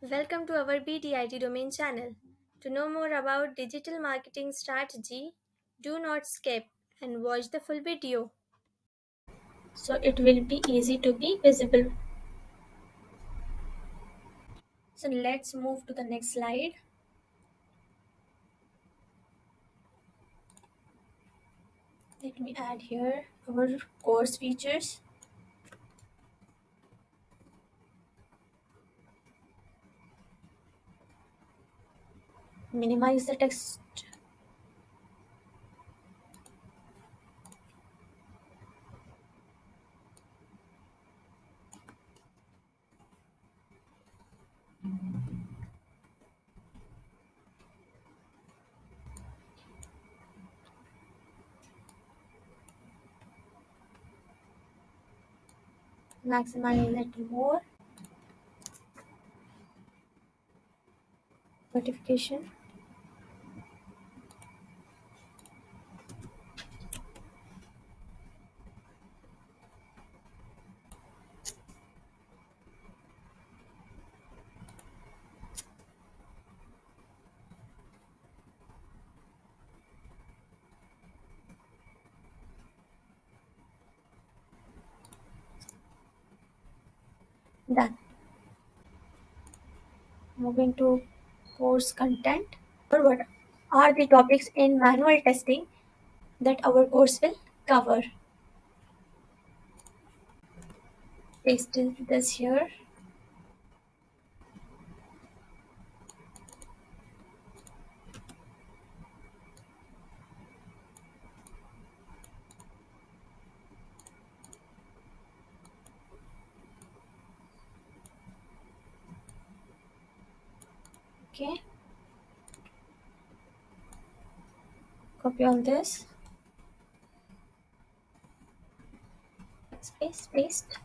Welcome to our BDIT domain channel. To know more about digital marketing strategy, do not skip and watch the full video. So it will be easy to be visible. So let's move to the next slide. Let me add here our course features. Minimize the text. Maximize it more. Notification. Done. Moving to course content. What are the topics in manual testing that our course will cover? Paste this here. Okay. Copy all this. Space, paste.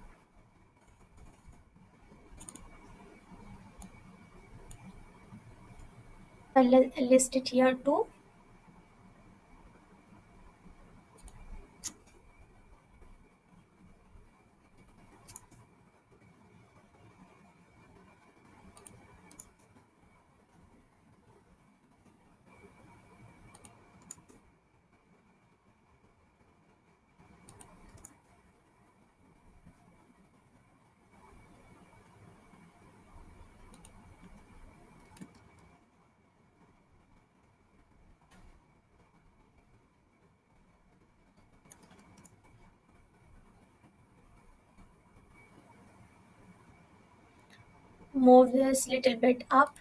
I'll list it here too. Move this little bit up.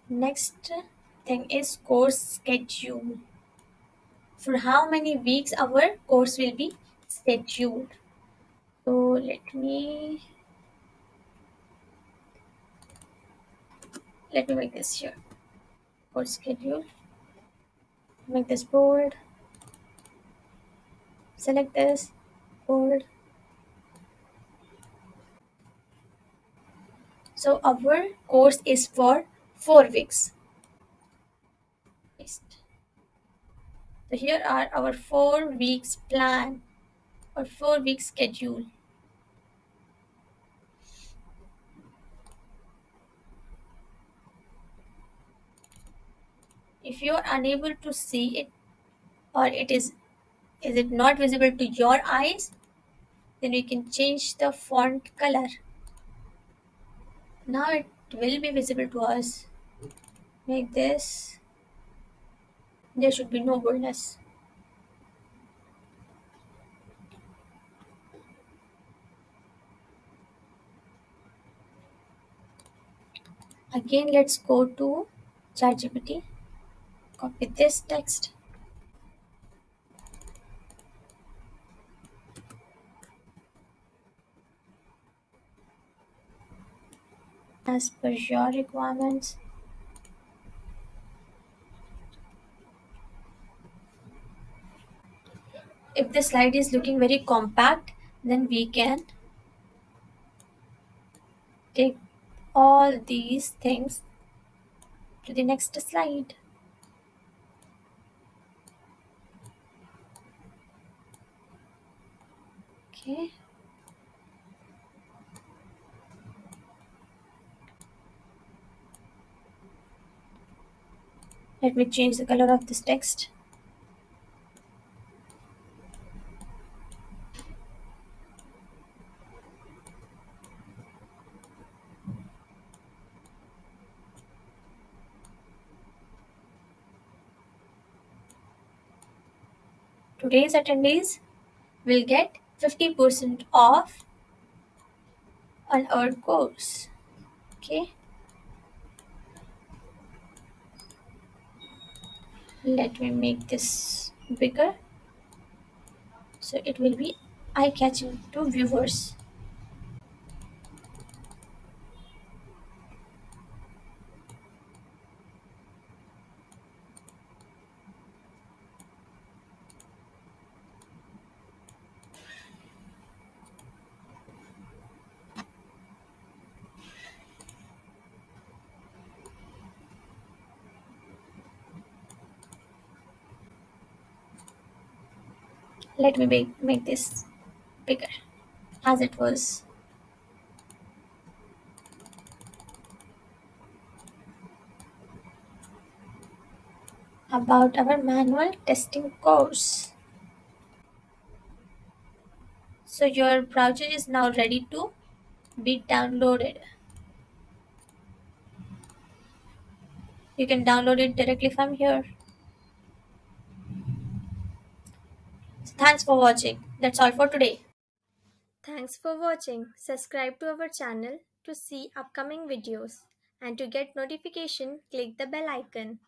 Next thing is course schedule. For how many weeks our course will be scheduled. So let me make this here. Course schedule. Make this bold. Select this. Bold. So our course is for 4 weeks. Paste. So here are our 4 weeks plan or 4 week schedule. If you are unable to see it or is it not visible to your eyes, then we can change the font color. Now it will be visible to us. Make this, there should be no boldness. Again, let's go to ChatGPT. Copy this text. As per your requirements. If the slide is looking very compact, then we can take all these things to the next slide. Okay, let me change the color of this text. Today's attendees will get 50% off on our course. Okay, let me make this bigger so it will be eye catching to viewers. Let me make this bigger as it was about our manual testing course. So your brochure is now ready to be downloaded. You can download it directly from here. So thanks for watching. That's all for today. Thanks for watching. Subscribe to our channel to see upcoming videos and to get notification click the bell icon.